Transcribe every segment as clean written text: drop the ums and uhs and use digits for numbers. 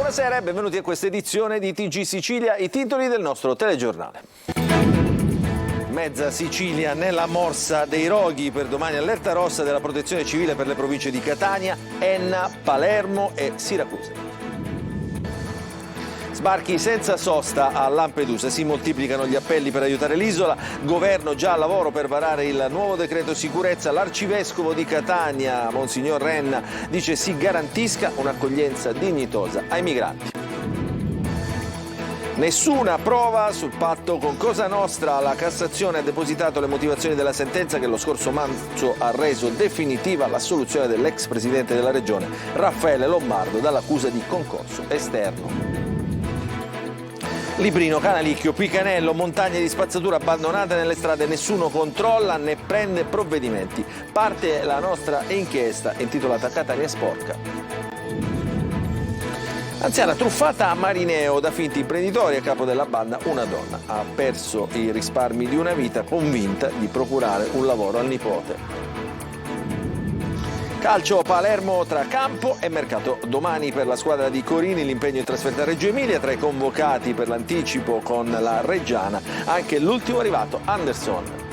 Buonasera e benvenuti a questa edizione di TG Sicilia, i titoli del nostro telegiornale. Mezza Sicilia nella morsa dei roghi, per domani allerta rossa della Protezione Civile per le province di Catania, Enna, Palermo e Siracusa. Sbarchi senza sosta a Lampedusa, si moltiplicano gli appelli per aiutare l'isola, governo già al lavoro per varare il nuovo decreto sicurezza, l'arcivescovo di Catania, Monsignor Renna, dice si garantisca un'accoglienza dignitosa ai migranti. Nessuna prova sul patto con Cosa Nostra, la Cassazione ha depositato le motivazioni della sentenza che lo scorso marzo ha reso definitiva l'assoluzione dell'ex presidente della regione Raffaele Lombardo dall'accusa di concorso esterno. Librino, Canalicchio, Picanello, montagne di spazzatura abbandonate nelle strade, nessuno controlla né prende provvedimenti. Parte la nostra inchiesta intitolata Catania Sporca. Anziana truffata a Marineo da finti imprenditori, a capo della banda una donna. Ha perso i risparmi di una vita convinta di procurare un lavoro al nipote. Calcio, Palermo tra campo e mercato. Domani per la squadra di Corini l'impegno in trasferta a Reggio Emilia, tra i convocati per l'anticipo con la Reggiana anche l'ultimo arrivato Anderson.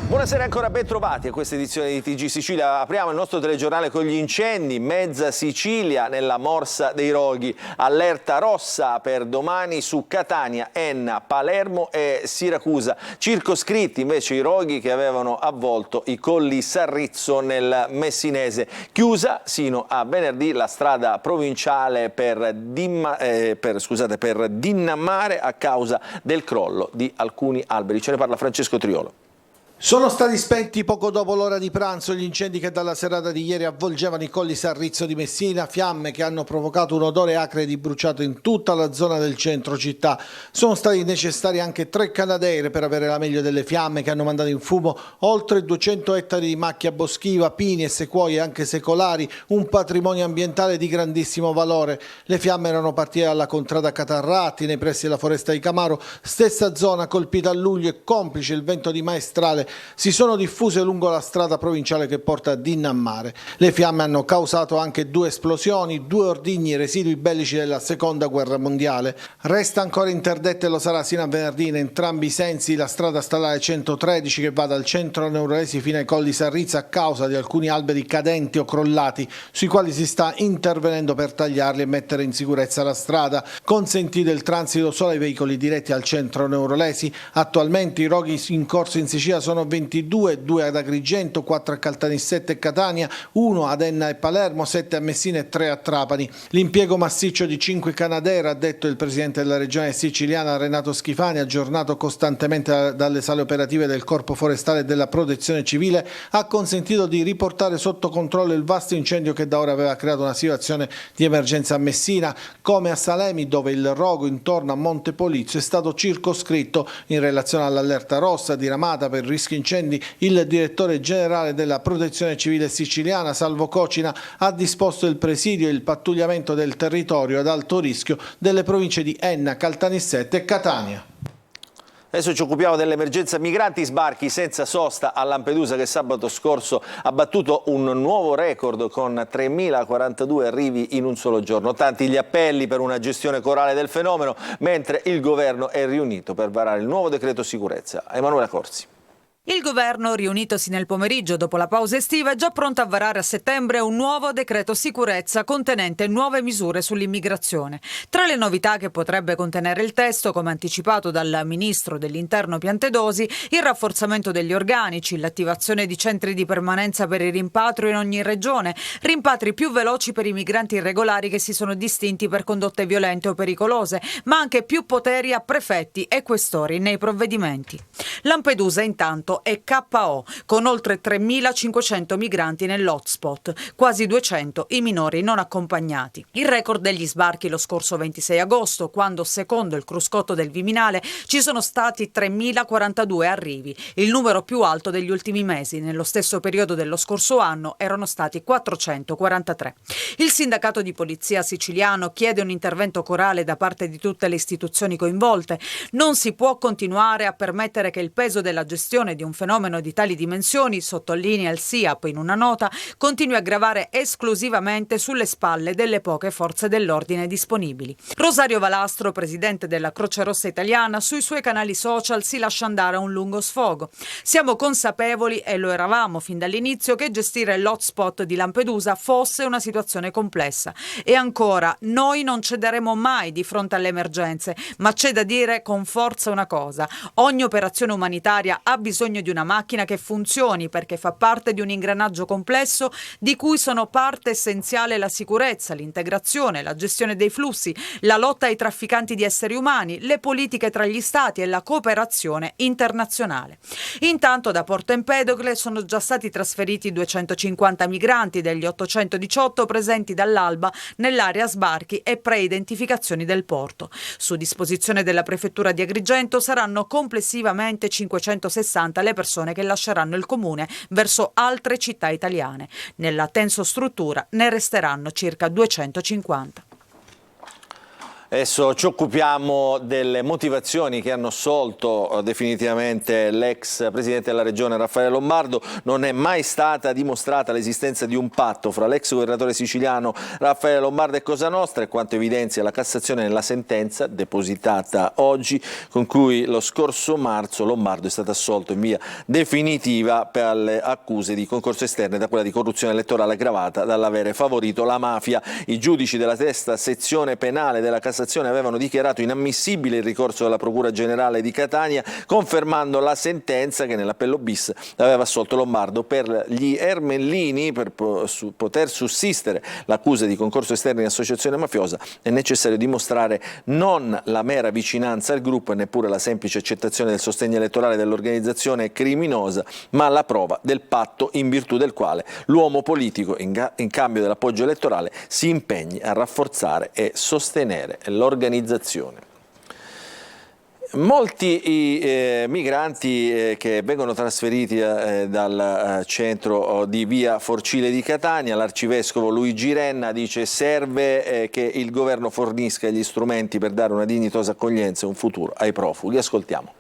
Buonasera ancora, ben trovati a questa edizione di TG Sicilia. Apriamo il nostro telegiornale con gli incendi. Mezza Sicilia nella morsa dei roghi. Allerta rossa per domani su Catania, Enna, Palermo e Siracusa. Circoscritti invece i roghi che avevano avvolto i colli Sarrizzo nel Messinese. Chiusa sino a venerdì la strada provinciale per Dinnammare a causa del crollo di alcuni alberi. Ce ne parla Francesco Triolo. Sono stati spenti poco dopo l'ora di pranzo gli incendi che dalla serata di ieri avvolgevano i colli Sarrizzo di Messina, fiamme che hanno provocato un odore acre di bruciato in tutta la zona del centro città. Sono stati necessari anche 3 canadaire per avere la meglio delle fiamme che hanno mandato in fumo oltre 200 ettari di macchia boschiva, pini e sequoie anche secolari, un patrimonio ambientale di grandissimo valore. Le fiamme erano partite dalla contrada Catarratti nei pressi della foresta di Camaro, stessa zona colpita a luglio e complice il vento di maestrale si sono diffuse lungo la strada provinciale che porta a Dinnammare. Le fiamme hanno causato anche 2 esplosioni, 2 ordigni residui bellici della seconda guerra mondiale. Resta ancora interdetta e lo sarà sino a venerdì in entrambi i sensi la strada statale 113 che va dal centro Neurolesi fino ai colli Sarrizzo a causa di alcuni alberi cadenti o crollati sui quali si sta intervenendo per tagliarli e mettere in sicurezza la strada. Consentito il transito solo ai veicoli diretti al centro Neurolesi. Attualmente i roghi in corso in Sicilia sono 22, 2 ad Agrigento, 4 a Caltanissette e Catania, 1 ad Enna e Palermo, 7 a Messina e 3 a Trapani. L'impiego massiccio di 5 canadair, ha detto il presidente della regione siciliana Renato Schifani, aggiornato costantemente dalle sale operative del Corpo Forestale e della Protezione Civile, ha consentito di riportare sotto controllo il vasto incendio che da ora aveva creato una situazione di emergenza a Messina, come a Salemi dove il rogo intorno a Montepolizio è stato circoscritto. In relazione all'allerta rossa diramata per rischio incendi, il direttore generale della Protezione Civile siciliana, Salvo Cocina, ha disposto il presidio e il pattugliamento del territorio ad alto rischio delle province di Enna, Caltanissette e Catania. Adesso ci occupiamo dell'emergenza migranti, sbarchi senza sosta a Lampedusa che sabato scorso ha battuto un nuovo record con 3.042 arrivi in un solo giorno. Tanti gli appelli per una gestione corale del fenomeno, mentre il governo è riunito per varare il nuovo decreto sicurezza. Emanuela Corsi. Il governo, riunitosi nel pomeriggio dopo la pausa estiva, è già pronto a varare a settembre un nuovo decreto sicurezza contenente nuove misure sull'immigrazione. Tra le novità che potrebbe contenere il testo, come anticipato dal ministro dell'Interno Piantedosi, il rafforzamento degli organici, l'attivazione di centri di permanenza per il rimpatrio in ogni regione, rimpatri più veloci per i migranti irregolari che si sono distinti per condotte violente o pericolose, ma anche più poteri a prefetti e questori nei provvedimenti. Lampedusa intanto è KO, con oltre 3.500 migranti nell'hotspot, quasi 200 i minori non accompagnati. Il record degli sbarchi lo scorso 26 agosto, quando secondo il cruscotto del Viminale ci sono stati 3.042 arrivi, il numero più alto degli ultimi mesi. Nello stesso periodo dello scorso anno erano stati 443. Il sindacato di polizia siciliano chiede un intervento corale da parte di tutte le istituzioni coinvolte. Non si può continuare a permettere che il peso della gestione di un fenomeno di tali dimensioni, sottolinea il SIAP in una nota, continui a gravare esclusivamente sulle spalle delle poche forze dell'ordine disponibili. Rosario Valastro, presidente della Croce Rossa Italiana, sui suoi canali social si lascia andare a un lungo sfogo. Siamo consapevoli, e lo eravamo fin dall'inizio, che gestire l'hotspot di Lampedusa fosse una situazione complessa. E ancora, noi non cederemo mai di fronte alle emergenze, ma c'è da dire con forza una cosa: ogni operazione umanitaria ha bisogno di una macchina che funzioni, perché fa parte di un ingranaggio complesso di cui sono parte essenziale la sicurezza, l'integrazione, la gestione dei flussi, la lotta ai trafficanti di esseri umani, le politiche tra gli stati e la cooperazione internazionale. Intanto da Porto Empedocle sono già stati trasferiti 250 migranti degli 818 presenti dall'alba nell'area sbarchi e preidentificazioni del porto. Su disposizione della prefettura di Agrigento saranno complessivamente 560 le persone che lasceranno il comune verso altre città italiane. Nella tensostruttura ne resteranno circa 250. Adesso ci occupiamo delle motivazioni che hanno assolto definitivamente l'ex presidente della regione Raffaele Lombardo. Non è mai stata dimostrata l'esistenza di un patto fra l'ex governatore siciliano Raffaele Lombardo e Cosa Nostra, e quanto evidenzia la Cassazione nella sentenza depositata oggi, con cui lo scorso marzo Lombardo è stato assolto in via definitiva per le accuse di concorso esterno e da quella di corruzione elettorale aggravata dall'avere favorito la mafia. I giudici della sesta sezione penale della Cassazione avevano dichiarato inammissibile il ricorso della Procura Generale di Catania, confermando la sentenza che nell'appello bis aveva assolto Lombardo. Per gli Ermellini, per poter sussistere l'accusa di concorso esterno in associazione mafiosa, è necessario dimostrare non la mera vicinanza al gruppo e neppure la semplice accettazione del sostegno elettorale dell'organizzazione criminosa, ma la prova del patto in virtù del quale l'uomo politico, in cambio dell'appoggio elettorale, si impegni a rafforzare e sostenere l'organizzazione. Molti migranti che vengono trasferiti dal centro di via Forcile di Catania, l'arcivescovo Luigi Renna dice: serve che il governo fornisca gli strumenti per dare una dignitosa accoglienza e un futuro ai profughi. Ascoltiamo.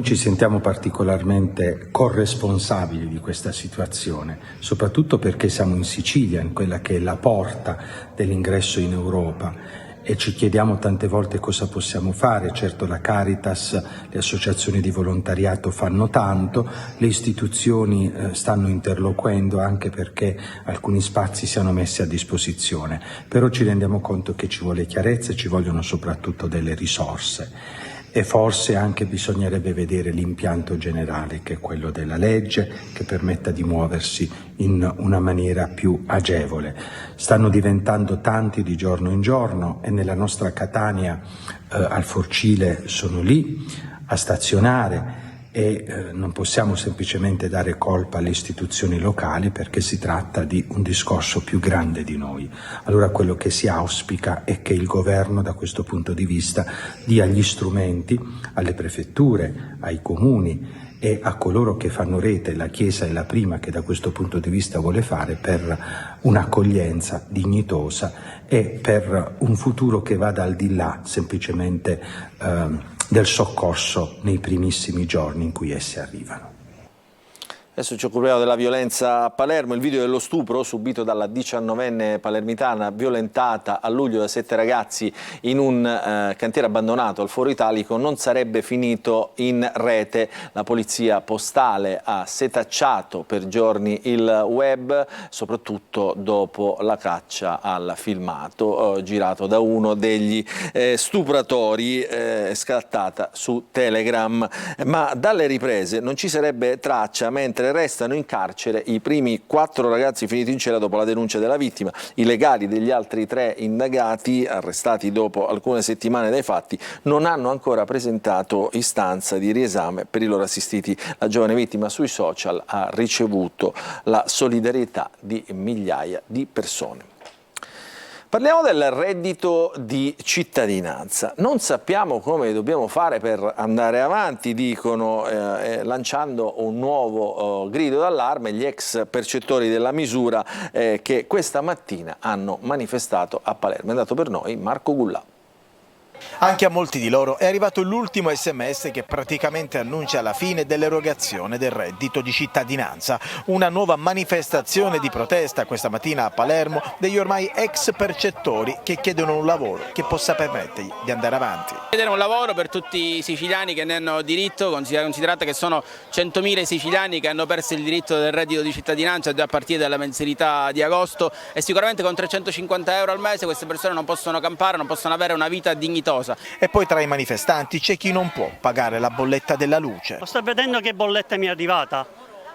Ci sentiamo particolarmente corresponsabili di questa situazione, soprattutto perché siamo in Sicilia, in quella che è la porta dell'ingresso in Europa, e ci chiediamo tante volte cosa possiamo fare. Certo, la Caritas, le associazioni di volontariato fanno tanto, le istituzioni stanno interloquendo anche perché alcuni spazi siano messi a disposizione, però ci rendiamo conto che ci vuole chiarezza e ci vogliono soprattutto delle risorse. E forse anche bisognerebbe vedere l'impianto generale, che è quello della legge, che permetta di muoversi in una maniera più agevole. Stanno diventando tanti di giorno in giorno e nella nostra Catania al Forcile sono lì a stazionare, e non possiamo semplicemente dare colpa alle istituzioni locali, perché si tratta di un discorso più grande di noi. Allora quello che si auspica è che il governo da questo punto di vista dia gli strumenti alle prefetture, ai comuni e a coloro che fanno rete. La Chiesa è la prima che da questo punto di vista vuole fare, per un'accoglienza dignitosa e per un futuro che vada al di là semplicemente del soccorso nei primissimi giorni in cui essi arrivano. Adesso ci occupiamo della violenza a Palermo. Il video dello stupro subito dalla 19enne palermitana violentata a luglio da 7 ragazzi in un cantiere abbandonato al Foro Italico non sarebbe finito in rete. La polizia postale ha setacciato per giorni il web, soprattutto dopo la caccia al filmato girato da uno degli stupratori, scattata su Telegram. Ma dalle riprese non ci sarebbe traccia, mentre restano in carcere i primi 4 ragazzi finiti in cella dopo la denuncia della vittima. I legali degli altri 3 indagati, arrestati dopo alcune settimane dai fatti, non hanno ancora presentato istanza di riesame per i loro assistiti. La giovane vittima sui social ha ricevuto la solidarietà di migliaia di persone. Parliamo del reddito di cittadinanza. Non sappiamo come dobbiamo fare per andare avanti, dicono, lanciando un nuovo grido d'allarme gli ex percettori della misura che questa mattina hanno manifestato a Palermo. È andato per noi Marco Gullà. Anche a molti di loro è arrivato l'ultimo SMS che praticamente annuncia la fine dell'erogazione del reddito di cittadinanza. Una nuova manifestazione di protesta questa mattina a Palermo degli ormai ex percettori che chiedono un lavoro che possa permettergli di andare avanti. Chiedere un lavoro per tutti i siciliani che ne hanno diritto, considerate che sono 100.000 siciliani che hanno perso il diritto del reddito di cittadinanza già a partire dalla mensilità di agosto, e sicuramente con 350 euro al mese queste persone non possono campare, non possono avere una vita dignitosa. E poi tra i manifestanti c'è chi non può pagare la bolletta della luce. Sto vedendo che bolletta mi è arrivata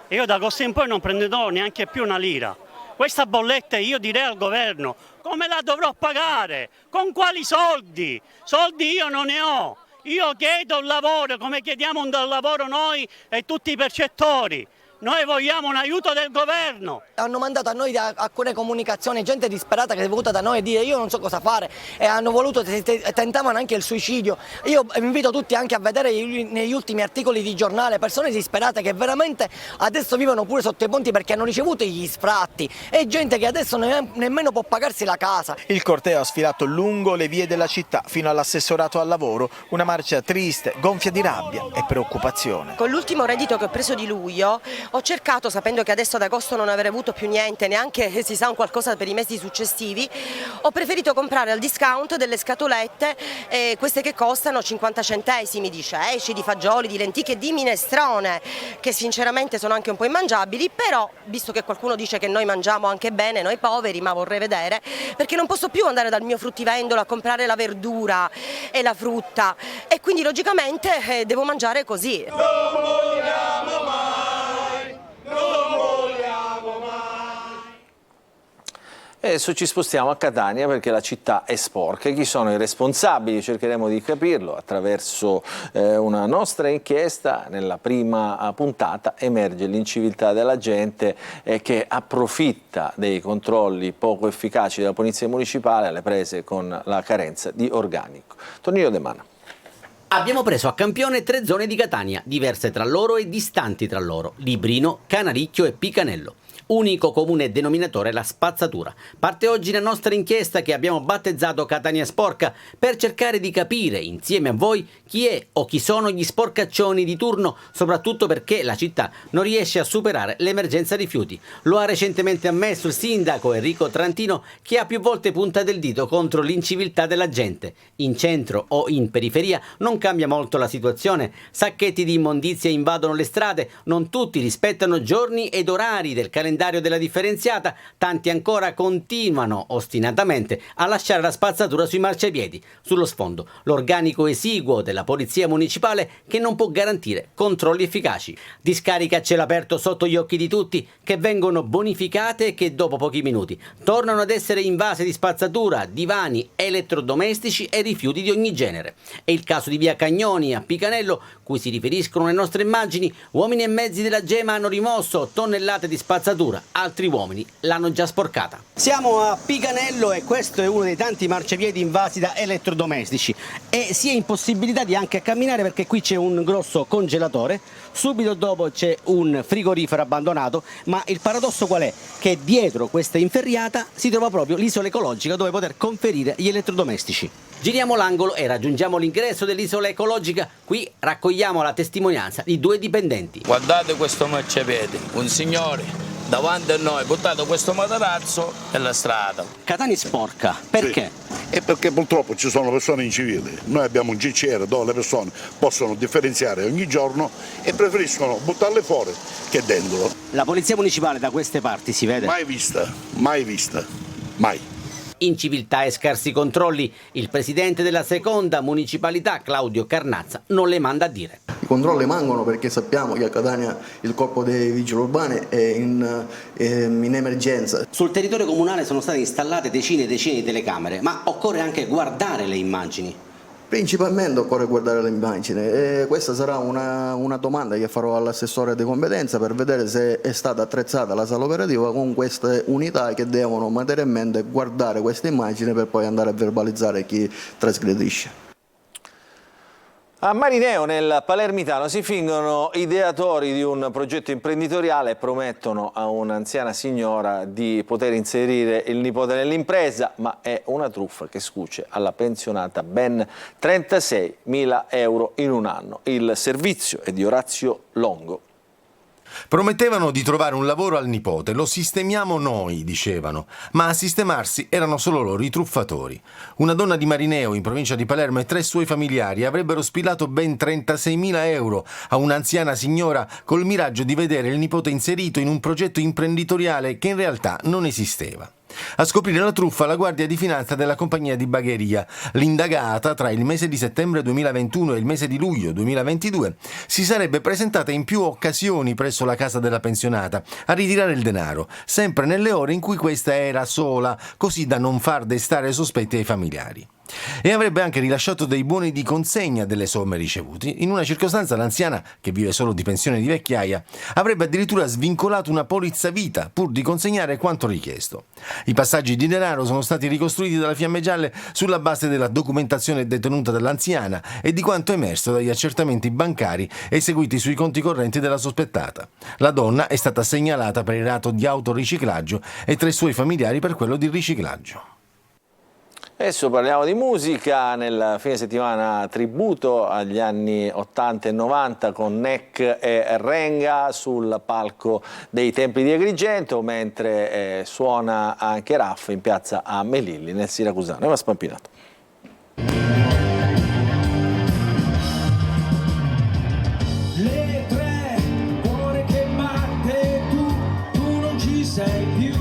e io da agosto in poi non prenderò neanche più una lira. Questa bolletta io direi al governo come la dovrò pagare, con quali soldi? Soldi io non ne ho, io chiedo un lavoro come chiediamo un lavoro noi e tutti i percettori. Noi vogliamo un aiuto del governo. Hanno mandato a noi alcune comunicazioni, gente disperata che è venuta da noi a dire io non so cosa fare, e hanno voluto, tentavano anche il suicidio. Io invito tutti anche a vedere negli ultimi articoli di giornale persone disperate che veramente adesso vivono pure sotto i ponti perché hanno ricevuto gli sfratti, e gente che adesso nemmeno può pagarsi la casa. Il corteo ha sfilato lungo le vie della città fino all'assessorato al lavoro, una marcia triste, gonfia di rabbia e preoccupazione. Con l'ultimo reddito che ho preso di luglio ho cercato, sapendo che adesso ad agosto non avrei avuto più niente, neanche si sa un qualcosa per i mesi successivi, ho preferito comprare al discount delle scatolette, queste che costano 50 centesimi, di ceci, di fagioli, di lenticchie, di minestrone, che sinceramente sono anche un po' immangiabili, però visto che qualcuno dice che noi mangiamo anche bene, noi poveri, ma vorrei vedere, perché non posso più andare dal mio fruttivendolo a comprare la verdura e la frutta, e quindi logicamente devo mangiare così. Non vogliamo mai. E adesso ci spostiamo a Catania perché la città è sporca. Chi sono i responsabili? Cercheremo di capirlo attraverso una nostra inchiesta. Nella prima puntata emerge l'inciviltà della gente che approfitta dei controlli poco efficaci della polizia municipale alle prese con la carenza di organico. Tonino De Mana. Abbiamo preso a campione 3 zone di Catania, diverse tra loro e distanti tra loro: Librino, Canaricchio e Picanello. Unico comune denominatore la spazzatura. Parte oggi la nostra inchiesta che abbiamo battezzato Catania Sporca per cercare di capire insieme a voi chi è o chi sono gli sporcaccioni di turno, soprattutto perché la città non riesce a superare l'emergenza rifiuti. Lo ha recentemente ammesso il sindaco Enrico Trantino, che ha più volte puntato il dito contro l'inciviltà della gente. In centro o in periferia non cambia molto la situazione. Sacchetti di immondizia invadono le strade, non tutti rispettano giorni ed orari del calendario della differenziata, tanti ancora continuano ostinatamente a lasciare la spazzatura sui marciapiedi. Sullo sfondo l'organico esiguo della polizia municipale che non può garantire controlli efficaci. Discariche a cielo aperto sotto gli occhi di tutti che vengono bonificate e che dopo pochi minuti tornano ad essere invase di spazzatura, divani, elettrodomestici e rifiuti di ogni genere. È il caso di via Cagnoni a Picanello, cui si riferiscono le nostre immagini. Uomini e mezzi della Gema hanno rimosso tonnellate di spazzatura, altri uomini l'hanno già sporcata. Siamo a Picanello e questo è uno dei tanti marciapiedi invasi da elettrodomestici e si è in possibilità di anche camminare perché qui c'è un grosso congelatore, subito dopo c'è un frigorifero abbandonato, ma il paradosso qual è? Che dietro questa inferriata si trova proprio l'isola ecologica dove poter conferire gli elettrodomestici. Giriamo l'angolo e raggiungiamo l'ingresso dell'isola ecologica. Qui raccogliamo la testimonianza di 2 dipendenti. Guardate questo marciapiede, un signore davanti a noi ha buttato questo materasso nella strada. Catania sporca, perché? Sì. E perché purtroppo ci sono persone incivili. Noi abbiamo un GCR dove le persone possono differenziare ogni giorno e preferiscono buttarle fuori che dentro. La polizia municipale da queste parti si vede? Mai vista, mai. Inciviltà e scarsi controlli. Il presidente della seconda municipalità, Claudio Carnazza, non le manda a dire. I controlli mancano perché sappiamo che a Catania il corpo dei vigili urbani è in emergenza. Sul territorio comunale sono state installate decine e decine di telecamere, ma occorre anche guardare le immagini. Principalmente occorre guardare le immagini e questa sarà una domanda che farò all'assessore di competenza per vedere se è stata attrezzata la sala operativa con queste unità che devono materialmente guardare queste immagini per poi andare a verbalizzare chi trasgredisce. A Marineo, nel Palermitano, si fingono ideatori di un progetto imprenditoriale e promettono a un'anziana signora di poter inserire il nipote nell'impresa, ma è una truffa che scuce alla pensionata ben 36.000 euro in un anno. Il servizio è di Orazio Longo. Promettevano di trovare un lavoro al nipote, lo sistemiamo noi, dicevano, ma a sistemarsi erano solo loro i truffatori. Una donna di Marineo, in provincia di Palermo, e 3 suoi familiari avrebbero spilato ben 36.000 euro a un'anziana signora col miraggio di vedere il nipote inserito in un progetto imprenditoriale che in realtà non esisteva. A scoprire la truffa la Guardia di Finanza della compagnia di bagheria. L'indagata, tra il mese di settembre 2021 e il mese di luglio 2022, si sarebbe presentata in più occasioni presso la casa della pensionata a ritirare il denaro, sempre nelle ore in cui questa era sola, così da non far destare sospetti ai familiari. E avrebbe anche rilasciato dei buoni di consegna delle somme ricevute. In una circostanza l'anziana, che vive solo di pensione di vecchiaia, avrebbe addirittura svincolato una polizza vita pur di consegnare quanto richiesto. I passaggi di denaro sono stati ricostruiti dalle Fiamme Gialle sulla base della documentazione detenuta dall'anziana e di quanto emerso dagli accertamenti bancari eseguiti sui conti correnti della sospettata. La donna è stata segnalata per il reato di autoriciclaggio e 3 suoi familiari per quello di riciclaggio. Adesso parliamo di musica. Nel fine settimana tributo agli anni 80 e 90 con Neck e Renga sul palco dei Templi di Agrigento, mentre suona anche Raff in piazza a Melilli nel Siracusano. Eva Spampinato. Le 3 cuore che batte, tu non ci sei più.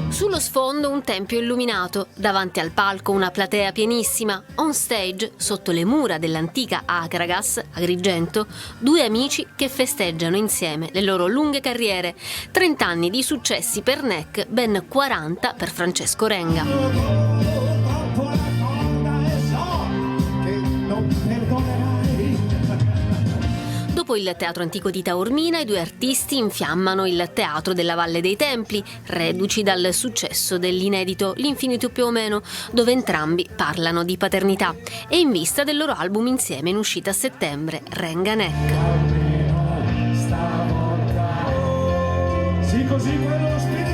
Sullo sfondo un tempio illuminato, davanti al palco una platea pienissima, on stage, sotto le mura dell'antica Akragas, Agrigento, 2 amici che festeggiano insieme le loro lunghe carriere, 30 anni di successi per Neck, ben 40 per Francesco Renga. Dopo il Teatro Antico di Taormina, i 2 artisti infiammano il Teatro della Valle dei Templi, reduci dal successo dell'inedito L'Infinito più o meno, dove entrambi parlano di paternità, e in vista del loro album insieme in uscita a settembre, Renga Neck. Sì, così quello spirito.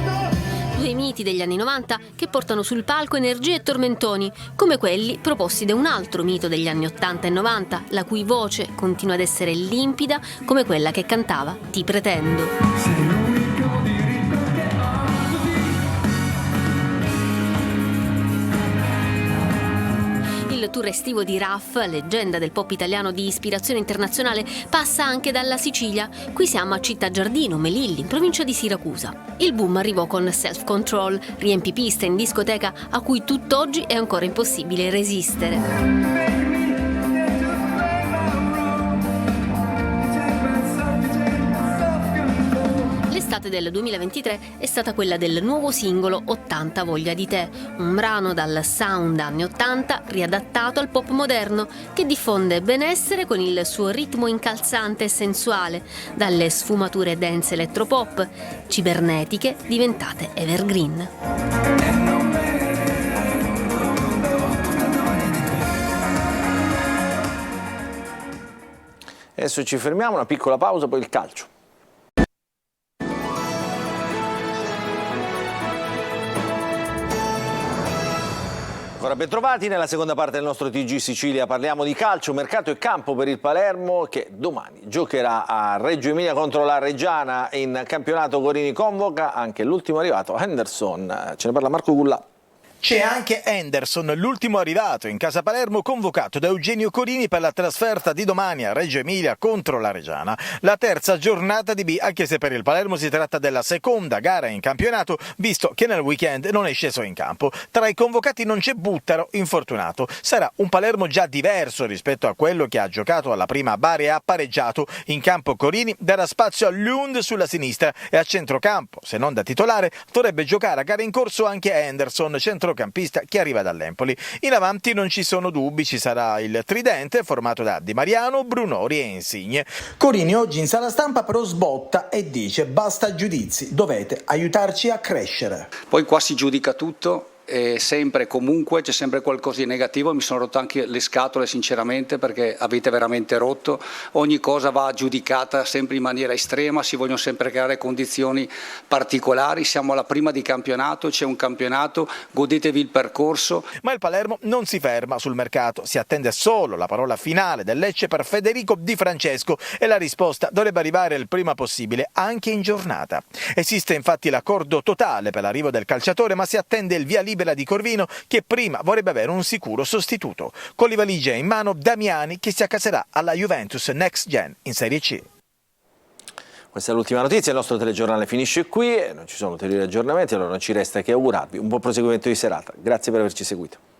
2 miti degli anni 90 che portano sul palco energie e tormentoni, come quelli proposti da un altro mito degli anni 80 e 90, la cui voce continua ad essere limpida come quella che cantava Ti pretendo. Il tour estivo di Raff, leggenda del pop italiano di ispirazione internazionale, passa anche dalla Sicilia. Qui siamo a Città Giardino, Melilli, in provincia di Siracusa. Il boom arrivò con Self Control, riempipiste in discoteca a cui tutt'oggi è ancora impossibile resistere. L'estate del 2023 è stata quella del nuovo singolo 80 voglia di te, un brano dal sound anni 80 riadattato al pop moderno che diffonde benessere con il suo ritmo incalzante e sensuale, dalle sfumature dance elettropop, cibernetiche diventate evergreen. Adesso ci fermiamo, una piccola pausa, poi il calcio. Ancora ben trovati, nella seconda parte del nostro TG Sicilia parliamo di calcio, mercato e campo per il Palermo che domani giocherà a Reggio Emilia contro la Reggiana. In campionato Gorini convoca anche l'ultimo arrivato, Henderson. Ce ne parla Marco Gullà. C'è anche Henderson, l'ultimo arrivato in casa Palermo, convocato da Eugenio Corini per la trasferta di domani a Reggio Emilia contro la Reggiana. La terza giornata di B, anche se per il Palermo si tratta della seconda gara in campionato, visto che nel weekend non è sceso in campo. Tra i convocati non c'è Buttaro, infortunato. Sarà un Palermo già diverso rispetto a quello che ha giocato alla prima a Bari e ha pareggiato. In campo Corini darà spazio a Lund sulla sinistra e a centrocampo, se non da titolare, dovrebbe giocare a gara in corso anche Henderson, centrocampista che arriva dall'Empoli. In avanti non ci sono dubbi, ci sarà il tridente formato da Di Mariano, Brunori e Insigne. Corini oggi in sala stampa però sbotta e dice: basta giudizi, dovete aiutarci a crescere. Poi qua si giudica tutto sempre e comunque c'è sempre qualcosa di negativo. Mi sono rotto anche le scatole sinceramente, perché avete veramente rotto, ogni cosa va giudicata sempre in maniera estrema, si vogliono sempre creare condizioni particolari, siamo alla prima di campionato, c'è un campionato, godetevi il percorso. Ma il Palermo non si ferma sul mercato, si attende solo la parola finale del Lecce per Federico Di Francesco e la risposta dovrebbe arrivare il prima possibile, anche in giornata. Esiste infatti l'accordo totale per l'arrivo del calciatore, ma si attende il via libera di Corvino, che prima vorrebbe avere un sicuro sostituto. Con le valigie in mano Damiani, che si accaserà alla Juventus Next Gen in Serie C. Questa è l'ultima notizia, il nostro telegiornale finisce qui, non ci sono ulteriori aggiornamenti, allora non ci resta che augurarvi un buon proseguimento di serata. Grazie per averci seguito.